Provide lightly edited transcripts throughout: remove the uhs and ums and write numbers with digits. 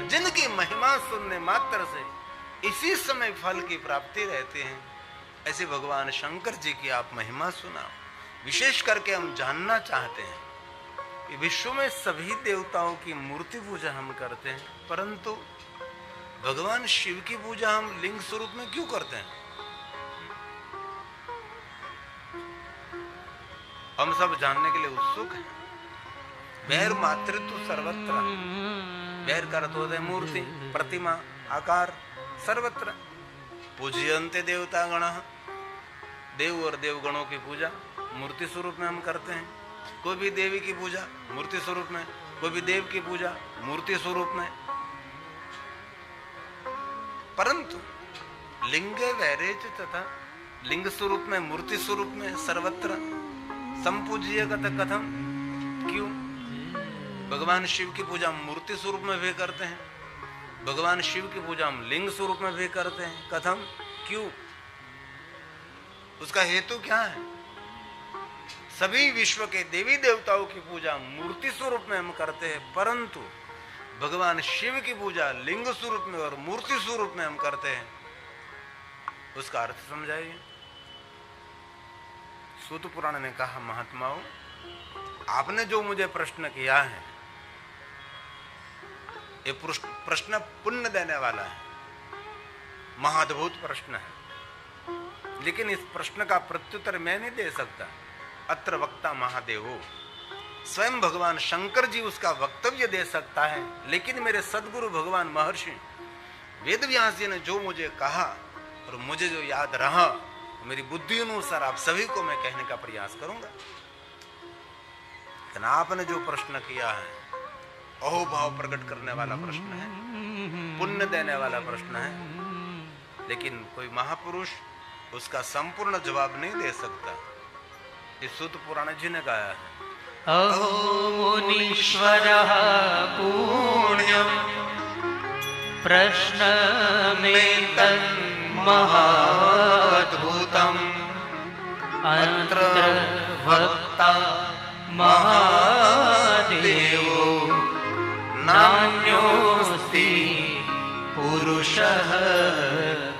जिनकी महिमा सुनने मात्र से इसी समय फल की प्राप्ति रहती है, ऐसे भगवान शंकर जी की आप महिमा सुनाओ। विशेष करके हम जानना चाहते हैं कि विश्व में सभी देवताओं की मूर्ति पूजा हम करते हैं, परंतु भगवान शिव की पूजा हम लिंग स्वरूप में क्यों करते हैं? हम सब जानने के लिए उत्सुक हैं। वैर मातृत्व सर्वत्र, वैर का अर्थ होता है मूर्ति, प्रतिमा, आकार, सर्वत्र। पूज्यन्ते देवता गणः, देव और देवगणों की पूजा मूर्ति स्वरूप में हम करते हैं। कोई भी देवी की पूजा मूर्ति स्वरूप में, कोई भी देव की पूजा मूर्ति स्वरूप में। परंतु लिंगे वैरेच तथा लिंग स्वरूप में, मूर्ति स्वरूप में सर्वत्र संपूज्यगत कथम, क्यों? भगवान शिव की पूजा हम मूर्ति स्वरूप में भी करते हैं, भगवान शिव की पूजा हम लिंग स्वरूप में भी करते हैं, कथम, क्यों? उसका हेतु क्या है? सभी विश्व के देवी देवताओं की पूजा मूर्ति स्वरूप में हम करते हैं, परंतु भगवान शिव की पूजा लिंग स्वरूप में और मूर्ति स्वरूप में हम करते हैं। उसका अर्थ समझाइए। सूत पुराण ने कहा, महात्माओं, आपने जो मुझे प्रश्न किया है, ये प्रश्न पुण्य देने वाला है, महाअद्भुत प्रश्न है, लेकिन इस प्रश्न का प्रत्युत्तर मैं नहीं दे सकता। अत्र वक्ता महादेवो, स्वयं भगवान शंकर जी उसका वक्तव्य दे सकता है, लेकिन मेरे सदगुरु भगवान महर्षि वेद व्यास जी ने जो मुझे कहा और मुझे जो याद रहा, मेरी बुद्धि अनुसार आप सभी को मैं कहने का प्रयास करूंगा। लेकिन आपने जो प्रश्न किया है, अहोभाव प्रकट करने वाला प्रश्न है, पुण्य देने वाला प्रश्न है, लेकिन कोई महापुरुष उसका संपूर्ण जवाब नहीं दे सकता। इस सूत पुराण जी ने गाया है, मुनीश्वरः पुण्यं प्रश्नमेतन्महाद्भुतम् अत्र वक्ता महादेवो नान्योस्ति पुरुषः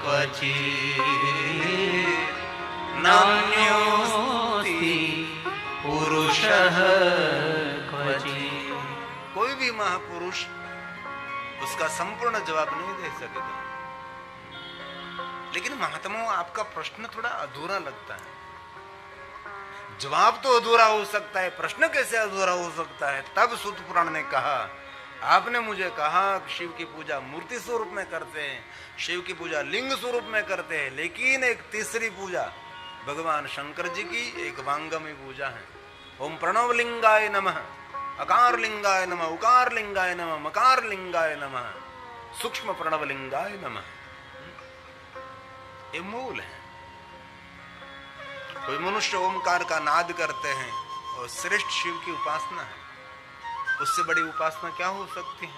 क्वचित्, नान्योस्ति पुरुषः क्वचित्। कोई भी महापुरुष उसका संपूर्ण जवाब नहीं दे सकेगा। लेकिन महात्माओं, आपका प्रश्न थोड़ा अधूरा लगता है। जवाब तो अधूरा हो सकता है, प्रश्न कैसे अधूरा हो सकता है? तब सूत पुराण ने कहा, आपने मुझे कहा शिव की पूजा मूर्ति स्वरूप में करते हैं, शिव की पूजा लिंग स्वरूप में करते हैं, लेकिन एक तीसरी पूजा भगवान शंकर जी की एक वांगमी पूजा है। ओम प्रणव लिंगाय नमः, अकार लिंगाय नमः, उकार लिंगाय नमः, मकार लिंगाय नमः, सूक्ष्म प्रणव लिंगाय नमः। ये मूल है। कोई मनुष्य ओमकार का नाद करते हैं और श्रेष्ठ शिव की उपासना है, उससे बड़ी उपासना क्या हो सकती है?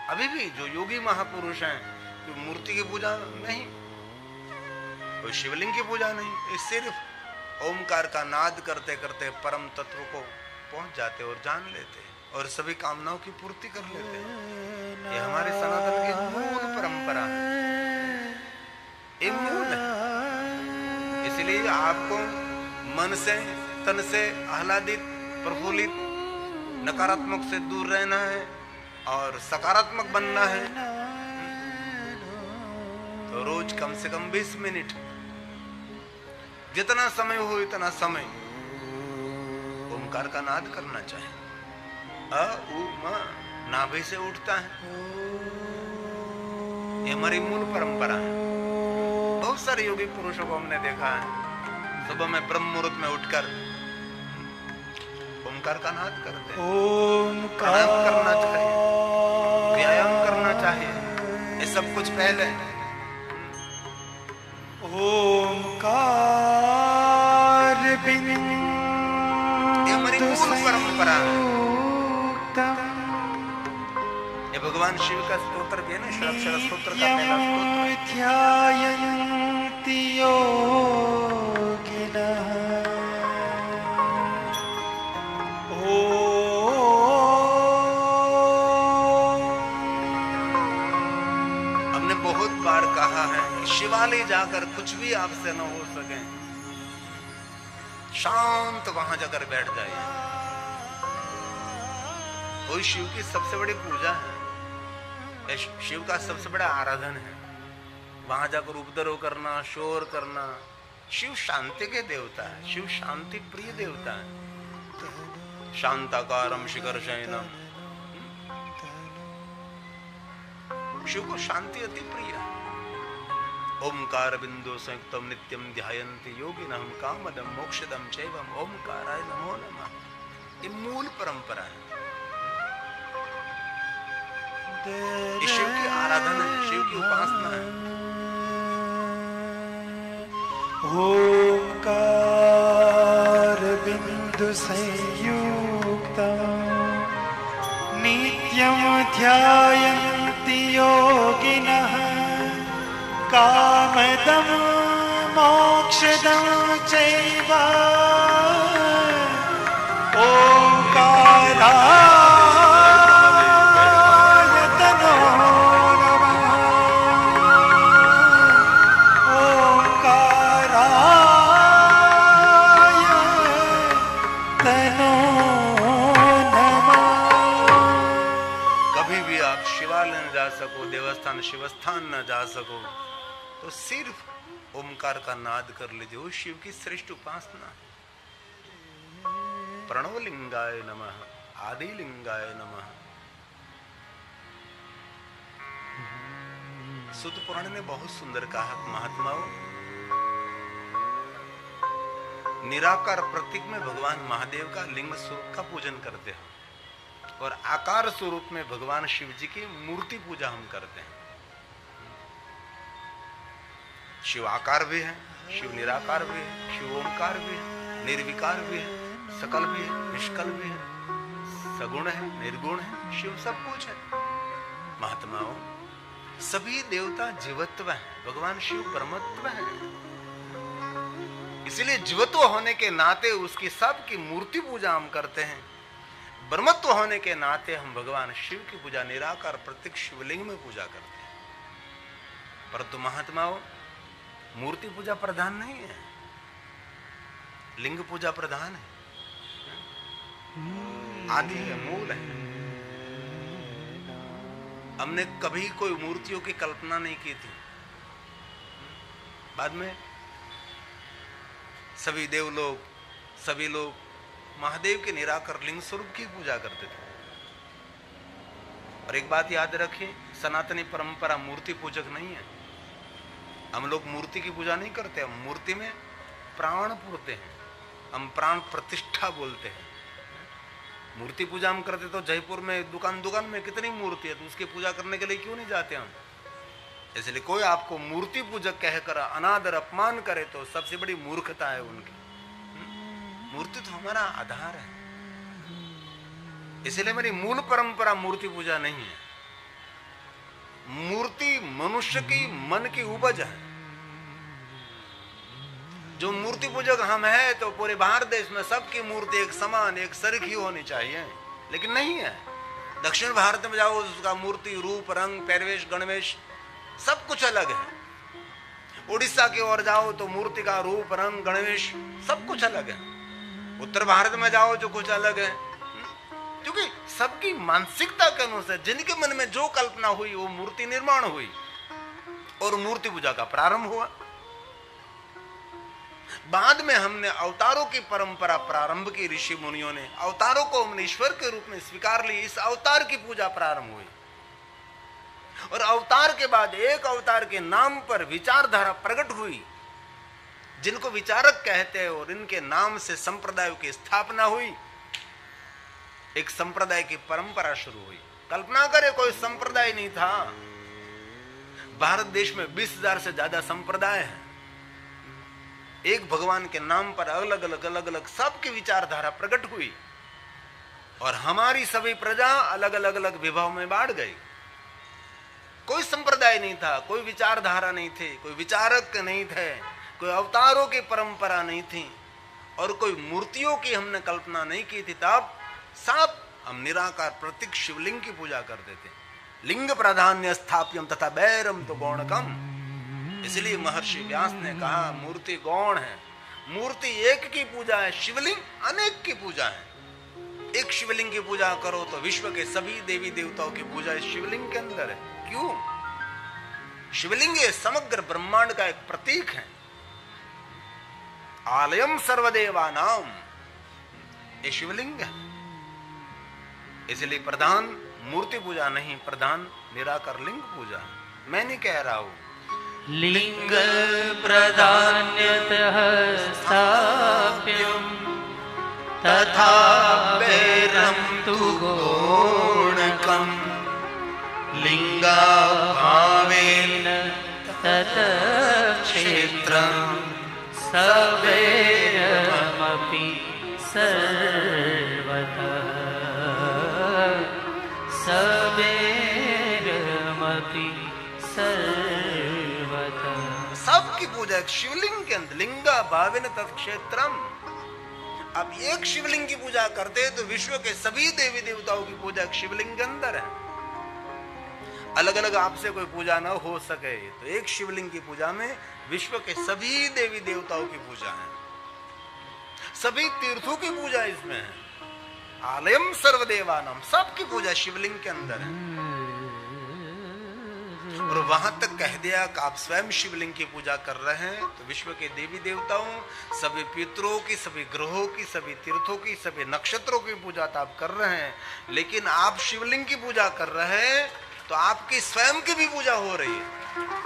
अभी भी जो योगी महापुरुष हैं, जो मूर्ति की पूजा नहीं, कोई शिवलिंग की पूजा नहीं, ये सिर्फ ओमकार का नाद करते करते परम तत्व को पहुंच जाते और जान लेते और सभी कामनाओं की पूर्ति कर लेते हैं। ये हमारे सनातन की मूल परंपरा है, ये मूल है। इसलिए आपको मन से, तन से आह्लादित, प्रफुल्लित, नकारात्मक से दूर रहना है और सकारात्मक बनना है। तो रोज कम से कम 20 मिनट, जितना समय हो इतना समय ओमकार का नाद करना चाहिए। अ उ म नाभि से उठता है, ये हमारी मूल परंपरा है। बहुत सारे योगी पुरुषों को हमने देखा है, सुबह में ब्रह्म मुहूर्त में उठकर ओमकार का नाद करते हैं। प्राणायाम करना चाहिए, व्यायाम करना चाहिए, ये सब कुछ पहले। ओमकार ये हमारी मूल परंपरा है। ये भगवान शिव का स्तोत्र भी है ना, षडाक्षर स्तोत्र का पहला स्तोत्र। बहुत बार कहा है कि शिवालय जाकर कुछ भी आपसे न हो सके, शांत वहां जाकर बैठ जाइए। वही शिव की सबसे बड़ी पूजा है, शिव का सबसे बड़ा आराधन है। वहां जाकर उपद्रव करना, शोर करना, शिव शांति के देवता है, शिव शांति प्रिय देवता है। शांताकारम शिखर शयनम, शिव को शांति अति प्रिय है। ओमकार बिंदु संयुक्तम नित्यम ध्यायन्ति योगिनः कामदम मोक्षदम चैवम ओमकाराय नमो नमः। ये मूल परंपरा है, ये शिव की आराधना है, शिव की उपासना है। ओंकार बिंदु संयुक्तम नित्यम ध्यायन्ति योगिनः कामदं मोक्षदं चैव ओंकाराय तनो नमः। ओंकाराय तनो नमः। कभी भी आप शिवालय न जा सको, देवस्थान शिवस्थान न जा सको, तो सिर्फ ओमकार का नाद कर लीजिए, वो शिव की श्रेष्ठ उपासना है। प्रणवलिंगाय नमः, आदिलिंगाय नमः। सुत पुराण ने बहुत सुंदर कहा, महात्माओं, निराकार प्रतीक में भगवान महादेव का लिंग स्वरूप का पूजन करते हैं और आकार स्वरूप में भगवान शिव जी की मूर्ति पूजा हम करते हैं। शिव आकार भी है, शिव निराकार भी है, शिव ओंकार भी है, निर्विकार भी है, सकल भी है, निष्कल भी है, सगुण है, निर्गुण है, शिव सब कुछ है। महात्माओं, सभी देवता जीवत्व है, भगवान शिव परमत्व है। इसलिए जीवत्व होने के नाते उसकी सबकी मूर्ति पूजा हम करते हैं। ब्रह्मत्व होने के नाते हम भगवान शिव की पूजा निराकार प्रत्यक्ष शिवलिंग में पूजा करते हैं। परंतु महात्माओं, मूर्ति पूजा प्रधान नहीं है, लिंग पूजा प्रधान है, आदि है, मूल है। हमने कभी कोई मूर्तियों की कल्पना नहीं की थी। बाद में सभी देवलोग, सभी लोग महादेव के निराकार लिंग स्वरूप की पूजा करते थे। और एक बात याद रखें, सनातनी परंपरा मूर्ति पूजक नहीं है। हम लोग मूर्ति की पूजा नहीं करते, हम मूर्ति में प्राण पूरते हैं, हम प्राण प्रतिष्ठा बोलते हैं। मूर्ति पूजा हम करते तो जयपुर में दुकान में कितनी मूर्ति है, तो उसकी पूजा करने के लिए क्यों नहीं जाते हम? इसलिए कोई आपको मूर्ति पूजक कहकर अनादर अपमान करे तो सबसे बड़ी मूर्खता है उनकी। मूर्ति तो हमारा आधार है। इसलिए मेरी मूल परंपरा मूर्ति पूजा नहीं है। मूर्ति मनुष्य की मन की उपज है। जो मूर्ति पूजक हम है तो पूरे भारत देश में सबकी मूर्ति एक समान, एक सरखी होनी चाहिए, लेकिन नहीं है। दक्षिण भारत में जाओ, उसका मूर्ति रूप, रंग, पैरवेश, गणवेश सब कुछ अलग है। उड़ीसा की ओर जाओ तो मूर्ति का रूप, रंग, गणवेश सब कुछ अलग है। उत्तर भारत में जाओ जो कुछ अलग है, क्योंकि सबकी मानसिकता के अनुसार जिनके मन में जो कल्पना हुई वो मूर्ति निर्माण हुई और मूर्ति पूजा का प्रारंभ हुआ। बाद में हमने अवतारों की परंपरा प्रारंभ की। ऋषि मुनियों ने अवतारों को हमने ईश्वर के रूप में स्वीकार ली। इस अवतार की पूजा प्रारंभ हुई और अवतार के बाद एक अवतार के नाम पर विचारधारा प्रकट हुई, जिनको विचारक कहते हैं, और इनके नाम से संप्रदायों की स्थापना हुई। एक संप्रदाय की परंपरा शुरू हुई। कल्पना करे, कोई संप्रदाय नहीं था। भारत देश में 20,000 से ज्यादा संप्रदाय है। एक भगवान के नाम पर अलग अलग सबकी विचारधारा प्रकट हुई और हमारी सभी प्रजा अलग अलग विभाव में बांट गई। कोई संप्रदाय नहीं था, कोई विचारधारा नहीं थे, कोई विचारक नहीं थे, कोई अवतारों की परंपरा नहीं थी और कोई मूर्तियों की हमने कल्पना नहीं की थी। तब सब हम निराकार प्रतीक शिवलिंग की पूजा करते थे। लिंग प्राधान्य स्थाप्यम तथा बैरम तो गौणकम। इसलिए महर्षि व्यास ने कहा मूर्ति गौण है। मूर्ति एक की पूजा है, शिवलिंग अनेक की पूजा है। एक शिवलिंग की पूजा करो तो विश्व के सभी देवी देवताओं की पूजा इस शिवलिंग के अंदर है। क्यों? शिवलिंग ये समग्र ब्रह्मांड का एक प्रतीक है। आलयम सर्वदेवानाम, ये शिवलिंग है। इसलिए प्रधान मूर्ति पूजा नहीं, प्रधान निराकार लिंग पूजा। मैं नहीं कह रहा हूं। लिंग प्रधान्यतः स्थाप्यम् तथा वैरं तु गौणकम् लिंगाभावेन तत् क्षेत्रं सवैरमपि सर्वतः सवैरमपि सर्वतः। सबकी पूजा एक शिवलिंग के अंदर, लिंगा भावेन तत्क्षेत्रम। अब एक शिवलिंग की पूजा करते हैं तो विश्व के सभी देवी देवताओं की पूजा एक शिवलिंग के अंदर है। अलग अलग आपसे कोई पूजा ना हो सके तो एक शिवलिंग की पूजा में विश्व के सभी देवी देवताओं की पूजा है, सभी तीर्थों की पूजा इसमें है। आलयम सर्वदेवानाम, सबकी पूजा शिवलिंग के अंदर है। और वहां तक कह दिया कि आप स्वयं शिवलिंग की पूजा कर रहे हैं तो विश्व के देवी देवताओं, सभी पितरों की, सभी ग्रहों की, सभी तीर्थों की, सभी नक्षत्रों की पूजा तो आप कर रहे हैं। लेकिन आप शिवलिंग की पूजा कर रहे हैं तो आपकी स्वयं की भी पूजा हो रही है,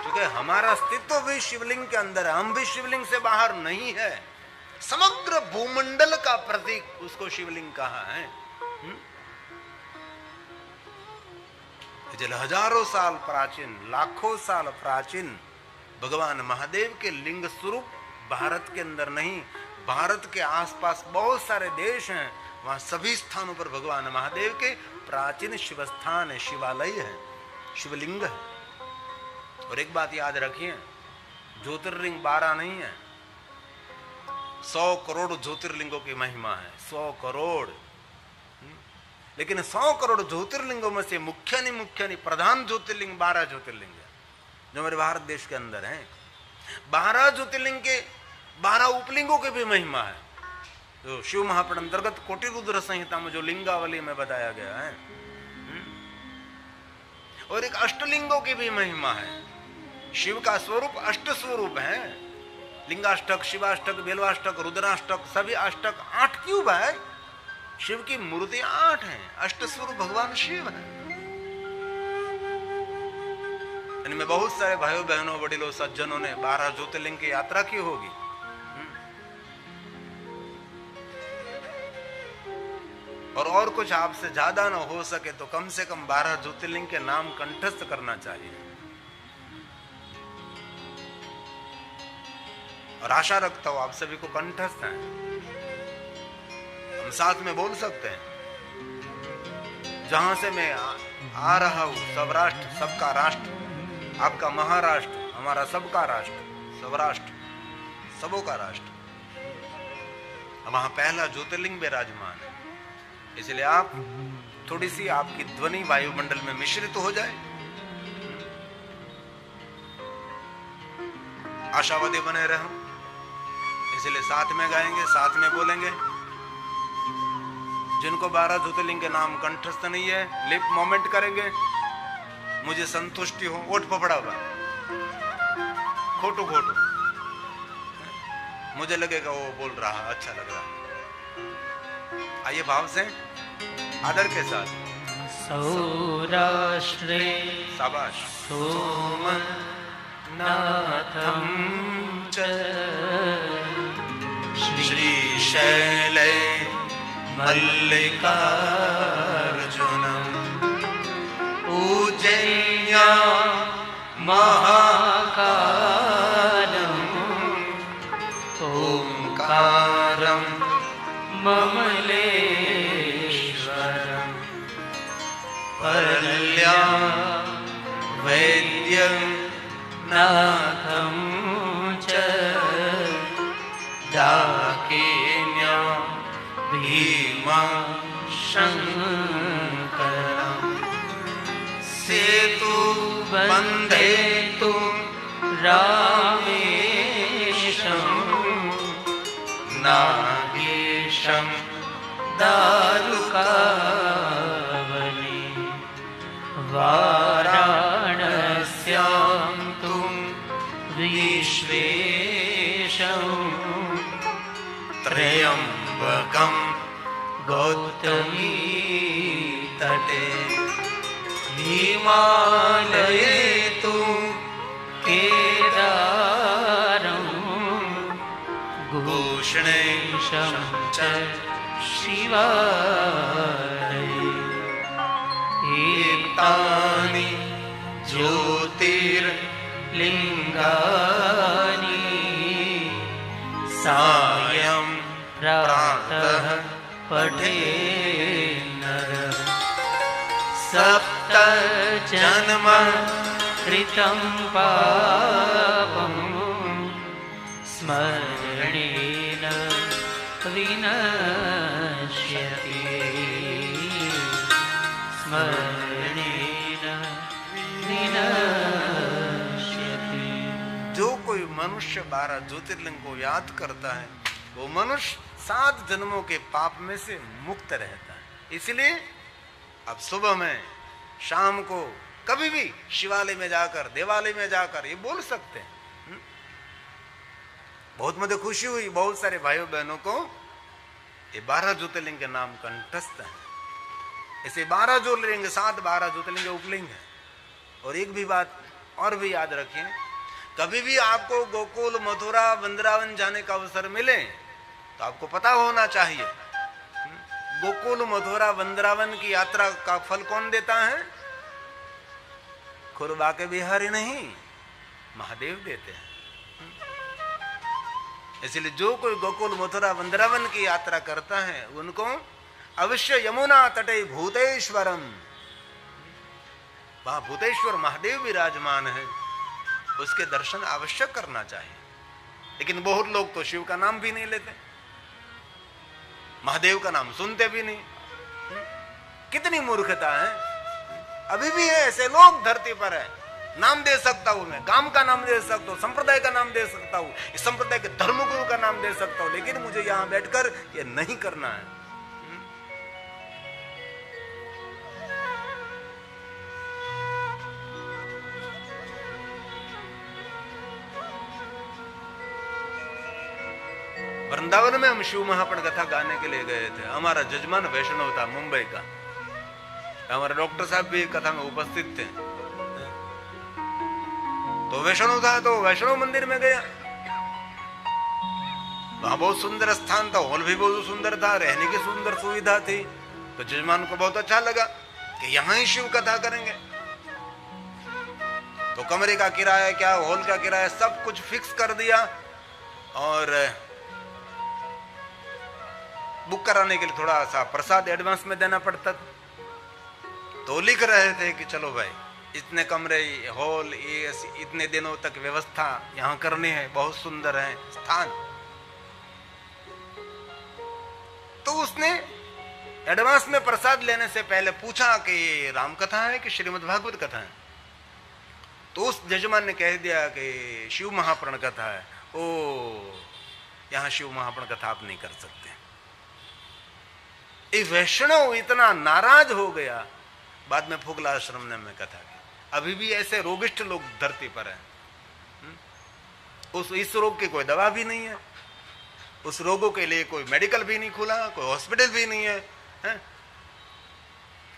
क्योंकि हमारा अस्तित्व भी शिवलिंग के अंदर है। हम भी शिवलिंग से बाहर नहीं है। समग्र भूमंडल का प्रतीक उसको शिवलिंग कहा है। हजारों साल प्राचीन, लाखों साल प्राचीन भगवान महादेव के लिंग स्वरूप भारत के अंदर नहीं, भारत के आसपास बहुत सारे देश हैं, वहां सभी स्थानों पर भगवान महादेव के प्राचीन शिव स्थान है, शिवालय है, शिवलिंग है। और एक बात याद रखिए, ज्योतिर्लिंग 12 नहीं है, 100 करोड़ ज्योतिर्लिंगों की महिमा है। 100 करोड़। लेकिन 100 करोड़ ज्योतिर्लिंगों में से मुख्य नहीं प्रधान ज्योतिर्लिंग 12 ज्योतिर्लिंग है जो हमारे भारत देश के अंदर हैं। 12 ज्योतिर्लिंग के 12 उपलिंगों की भी महिमा है, जो शिव महापुराण अंतर्गत कोटि रुद्र संहिता में जो लिंगावली में बताया गया है। और एक अष्टलिंगों की भी महिमा है। शिव का स्वरूप अष्ट स्वरूप है, लिंगाष्टक, शिवाष्टक, बेलवाष्टक, रुद्राष्टक, सभी अष्टक 8 क्यों है? शिव की मूर्ति 8 है, अष्ट स्वरूप भगवान शिव है। इनमें बहुत सारे भाइयों बहनों, बड़िलों, सज्जनों ने 12 ज्योतिर्लिंग की यात्रा की होगी। और कुछ आपसे ज्यादा ना हो सके तो कम से कम 12 ज्योतिर्लिंग के नाम कंठस्थ करना चाहिए। और आशा रखता हूं आप सभी को कंठस्थ है, हम साथ में बोल सकते हैं। जहां से मैं आ रहा हूं, सब राष्ट्र सबका राष्ट्र, आपका महाराष्ट्र, हमारा सबका राष्ट्र, सौराष्ट्र सबों का राष्ट्र, वहां पहला ज्योतिर्लिंग विराजमान है। इसलिए आप थोड़ी सी आपकी ध्वनि वायुमंडल में मिश्रित हो जाए, आशावादी बने रहो। इसलिए साथ में गाएंगे, साथ में बोलेंगे। जिनको 12 ज्योतिर्लिंग के नाम कंठस्थ नहीं है, लिप मोमेंट करेंगे, मुझे संतुष्टि हो, ओठ पपड़ा हुआ, खोटू खोटू, मुझे लगेगा वो बोल रहा, अच्छा लग रहा। आइए भाव से, आदर के साथ। सौराष्ट्रे शाबाश। सोमनाथं च श्रीशैले मल्लिकार्जुनम् उज्जयिन्या महाकालम् ओंकारं ममलेश्वरम् परल्या वैद्यं नाथं च डाकिन्या भीमा शङ्करम् से वन्दे तु रामेशं नागेशं दारुकावने वाराणस्यां तु विश्वेशं त्र्यम्बकं गौतमी तटे हिमालये तु केदारं घोषणेशं च शिवालये एतानि ज्योतिर्लिङ्गानि सायं प्रातः पठेन्नरः सप्त जन्म कृतं पापं स्मरणेन विनश्यति स्मरणेन विनश्यति। जो कोई मनुष्य 12 ज्योतिर्लिंग को याद करता है वो मनुष्य 7 जन्मों के पाप में से मुक्त रहता है। इसलिए अब सुबह में शाम को कभी भी शिवालय में जाकर देवालय में जाकर ये बोल सकते हैं। बहुत मुझे खुशी हुई, बहुत सारे भाइयों बहनों को ये 12 ज्योतिर्लिंग के नाम कंठस्थ है। ऐसे 12 ज्योतिर्लिंग 12 ज्योतिर्लिंग उपलिंग है। और एक भी बात और भी याद रखिए, कभी भी आपको गोकुल मथुरा वृंदावन जाने का अवसर मिले तो आपको पता होना चाहिए गोकुल मथुरा वृंदावन की यात्रा का फल कौन देता है? खुरबा के बिहारी नहीं, महादेव देते हैं। इसलिए जो कोई गोकुल मथुरा वृंदावन की यात्रा करता है उनको अवश्य यमुना तटे भूतेश्वरम, वहां भूतेश्वर महादेव विराजमान है, उसके दर्शन अवश्य करना चाहिए। लेकिन बहुत लोग तो शिव का नाम भी नहीं लेते, महादेव का नाम सुनते भी नहीं। कितनी मूर्खता है। अभी भी है ऐसे लोग धरती पर है। नाम दे सकता हूं मैं, गांव का नाम दे सकता हूं, संप्रदाय का नाम दे सकता हूं, इस संप्रदाय के धर्मगुरु का नाम दे सकता हूं, लेकिन मुझे यहां बैठकर ये नहीं करना है। वृंदावन में हम शिव महापण कथा गाने के लिए गए थे। हमारा जजमान वैष्णव था मुंबई का, हमारे डॉक्टर साहब भी कथा में उपस्थित थे। तो वैष्णव था तो वैष्णव मंदिर में गया, वहां बहुत सुंदर स्थान था, हॉल भी बहुत सुंदर था, रहने की सुंदर सुविधा थी। तो जजमान को बहुत अच्छा लगा कि यहां ही शिव कथा करेंगे। तो कमरे का किराया क्या, हॉल का किराया सब कुछ फिक्स कर दिया और बुक कराने के लिए थोड़ा सा प्रसाद एडवांस में देना पड़ता। तो लिख रहे थे कि चलो भाई इतने कमरे, हॉल, इतने दिनों तक व्यवस्था यहाँ करनी है, बहुत सुंदर है स्थान। तो उसने एडवांस में प्रसाद लेने से पहले पूछा कि राम कथा है कि श्रीमद् भागवत कथा है। तो उस जजमान ने कह दिया कि शिव महाप्रण कथा है। ओ, यहाँ शिव महाप्रण कथा आप नहीं कर सकते। ये वैष्णव इतना नाराज हो गया, बाद में फुगला आश्रम ने में कथा की। अभी भी ऐसे रोगिष्ठ लोग धरती पर हैं। इस रोग की कोई दवा भी नहीं है, उस रोगों के लिए कोई मेडिकल भी नहीं खुला, कोई हॉस्पिटल भी नहीं है, हैं?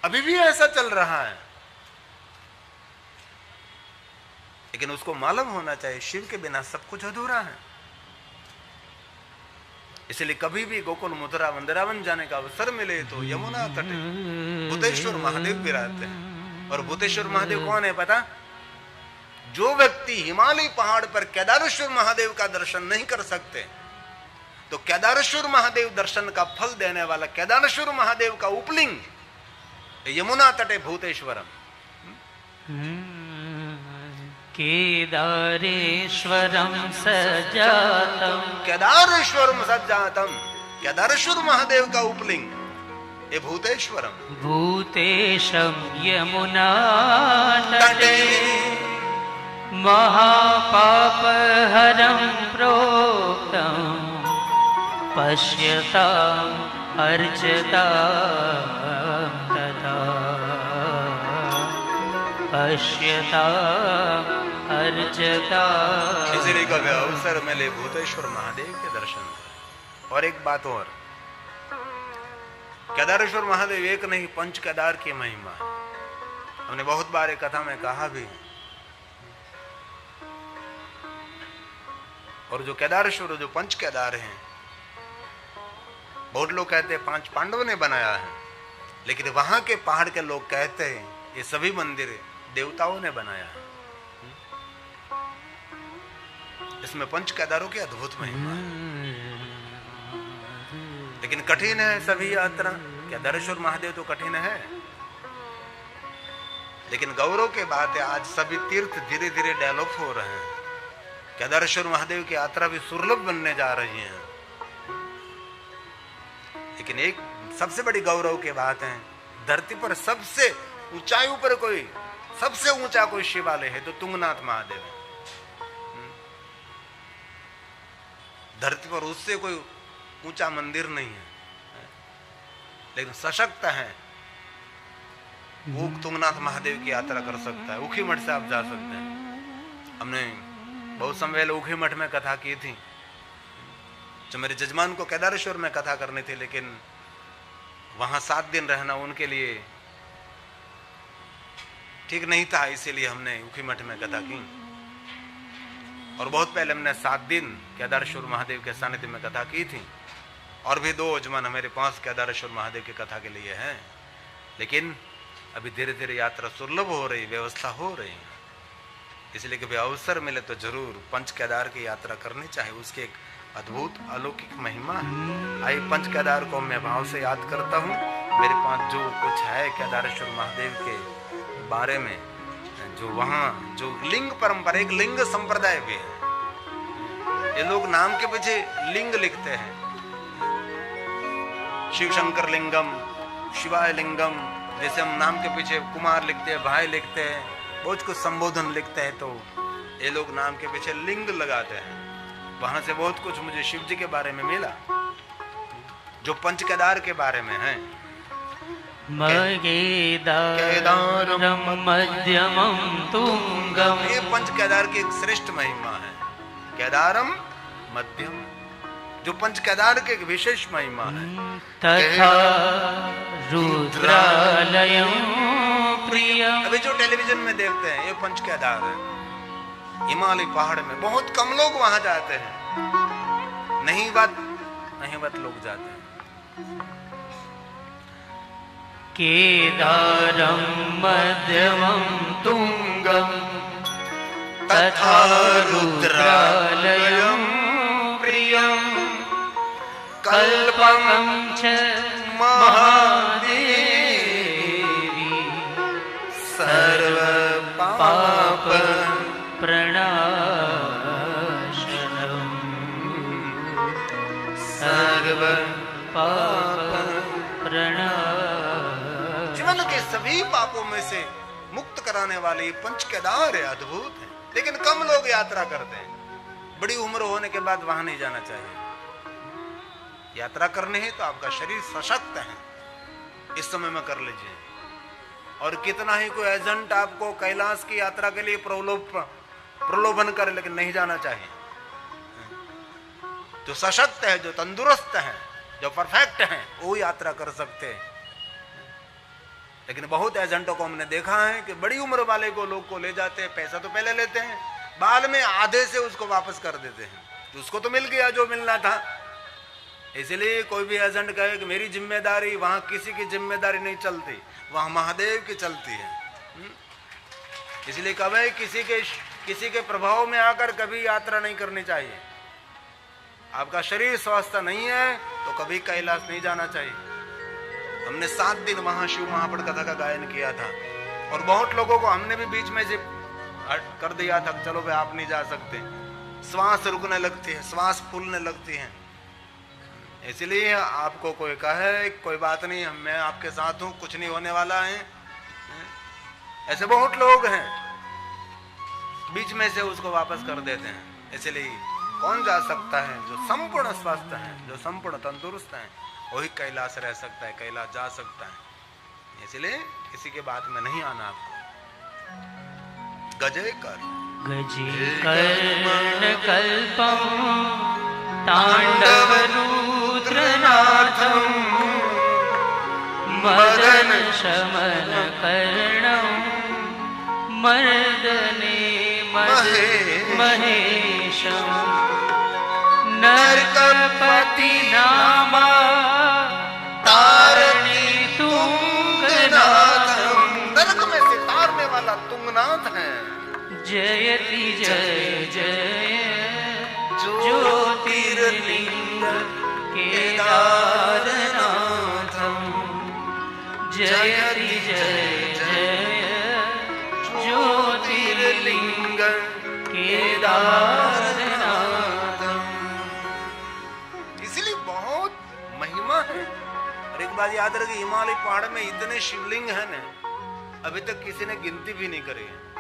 अभी भी ऐसा चल रहा है। लेकिन उसको मालूम होना चाहिए शिव के बिना सब कुछ अधूरा है। इसलिए कभी भी गोकुल मथुरा वृंदावन जाने का अवसर मिले तो यमुना तटे भूतेश्वर महादेव विराजते हैं। और भूतेश्वर महादेव कौन है पता? जो व्यक्ति हिमालय पहाड़ पर केदारेश्वर महादेव का दर्शन नहीं कर सकते, तो केदारेश्वर महादेव दर्शन का फल देने वाला केदारेश्वर महादेव का उपलिंग यमुना तटे भूतेश्वरम। केदारेश्वरम सज्जातम, केदारेश्वरम सज्जातम, केदारेश्वर महादेव का उपलिंग ये भूतेश्वरम। भूतेशम यमुना तटे महापापहरं प्रोक्तं पश्यताम् अर्चतां तथा पश्यताम् अर्चतां। इसलिए कभी अवसर मिले भूतेश्वर महादेव के दर्शन करें। और एक बात और, केदारेश्वर महादेव एक नहीं, पंच केदार की महिमा है। हमने बहुत बार एक कथा में कहा भी। और जो केदारेश्वर, जो पंच केदार हैं, बहुत लोग कहते हैं 5 पांडवों ने बनाया है, लेकिन वहां के पहाड़ के लोग कहते हैं ये सभी मंदिर देवताओं ने बनाया है। इसमें पंच केदारों की अद्भुत महिमा है। लेकिन कठिन है सभी यात्रा। केदारेश्वर महादेव तो कठिन है, लेकिन गौरव के बात है आज सभी तीर्थ धीरे धीरे डेवलप हो रहे हैं। केदारेश्वर महादेव की यात्रा भी सुलभ बनने जा रही है। लेकिन एक सबसे बड़ी गौरव की बात है, धरती पर सबसे ऊंचाई पर कोई सबसे ऊंचा कोई शिवालय है तो तुंगनाथ महादेव है। धरती पर उससे कोई ऊंचा मंदिर नहीं है, लेकिन सशक्त है वो तुंगनाथ महादेव की यात्रा कर सकता है। उखी मठ से आप जा सकते हैं। हमने बहुत समय पहले उखी मठ में कथा की थी। जो मेरे जजमान को केदारेश्वर में कथा करनी थी, लेकिन वहां 7 दिन रहना उनके लिए ठीक नहीं था, इसीलिए हमने उखी मठ में कथा की। और बहुत पहले हमने 7 दिन केदारेश्वर महादेव के सानिध्य में कथा की थी। और भी 2 यजमान हमारे पास केदारेश्वर महादेव की कथा के लिए हैं। लेकिन अभी धीरे धीरे यात्रा सुलभ हो रही, व्यवस्था हो रही है। इसलिए कभी अवसर मिले तो जरूर पंच केदार की यात्रा करनी चाहिए। उसकी एक अद्भुत अलौकिक महिमा है। आई पंच केदार को मैं भाव से याद करता हूँ। मेरे पास जो कुछ है केदारेश्वर महादेव के बारे में, जो वहाँ जो लिंग परंपरा, एक लिंग संप्रदाय भी है। ये लोग नाम के पीछे लिंग लिखते हैं, शिव शंकर लिंगम, शिवाय लिंगम। जैसे हम नाम के पीछे कुमार लिखते हैं, भाई लिखते हैं, बहुत कुछ संबोधन लिखते हैं, तो ये लोग नाम के पीछे लिंग लगाते हैं। वहां से बहुत कुछ मुझे शिव जी के बारे में मिला, जो पंच केदार के बारे में है। केदारम मध्यमम तुंगम, ये पंच केदार की एक श्रेष्ठ महिमा है। केदारम मध्यम, जो पंच केदार के एक विशेष महिमा है। तथा रुद्रालयम प्रियम, अभी जो टेलीविजन में देखते हैं ये पंच केदार है। हिमालय पहाड़ में बहुत कम लोग वहां जाते हैं, नहीं बात लोग जाते हैं। केदारम मध्यमम तुंगम तथा रुद्रालयम प्रियम कल्पकं च महादेवी सर्व पाप प्रणाशनम सर्व पाप प्रणाशनम। जीवन के सभी पापों में से मुक्त कराने वाले ये पंच केदार है, अद्भुत है। लेकिन कम लोग यात्रा करते हैं। बड़ी उम्र होने के बाद वहां नहीं जाना चाहिए। यात्रा करनी है तो आपका शरीर सशक्त है, इस समय में कर लीजिए। और कितना ही कोई एजेंट आपको कैलाश की यात्रा के लिए प्रलोभन करे, लेकिन नहीं जाना चाहिए। जो सशक्त है, जो तंदुरुस्त है, जो परफेक्ट है, वो यात्रा कर सकते हैं। लेकिन बहुत एजेंटों को हमने देखा है कि बड़ी उम्र वाले को लोग को ले जाते हैं, पैसा तो पहले लेते हैं, बाद में आधे से उसको वापस कर देते हैं। तो उसको तो मिल गया जो मिलना था। इसलिए कोई भी एजेंट कहे कि मेरी जिम्मेदारी, वहां किसी की जिम्मेदारी नहीं चलती, वहां महादेव की चलती है। इसलिए कभी किसी के प्रभाव में आकर कभी यात्रा नहीं करनी चाहिए। आपका शरीर स्वस्थ नहीं है तो कभी कैलाश नहीं जाना चाहिए। हमने 7 दिन वहां शिव महापड़ कथा का गायन किया था, और बहुत लोगों को हमने भी बीच में से कर दिया था, चलो भाई आप नहीं जा सकते। श्वास रुकने लगती है, श्वास फूलने लगती है। इसलिए आपको कोई कहे कोई बात नहीं, मैं आपके साथ हूं, कुछ नहीं होने वाला है, ऐसे बहुत लोग हैं। बीच में से उसको वापस कर देते हैं। इसलिए कौन जा सकता है? जो संपूर्ण स्वस्थ है, जो संपूर्ण तंदुरुस्त है, वही कैलाश रह सकता है, कैलाश जा सकता है। इसलिए किसी के बात में नहीं आना आपको। गजे कर गजीकर्ण कल्पं तांडव रुद्रनाथं मदन शमन कर्णं मर्दने महेशं नरकपति नामा तारणी तुंगनाथं। नरक में से तारने वाला तुंगनाथ है। जयति जय जय ज्योतिर्लिंग केदारनाथं। जयति जय जय ज्योतिर्लिंग केदारनाथं। इसलिए बहुत महिमा है। और एक बात याद रखिए, हिमालय पहाड़ में इतने शिवलिंग हैं ना, अभी तक किसी ने गिनती भी नहीं करी है।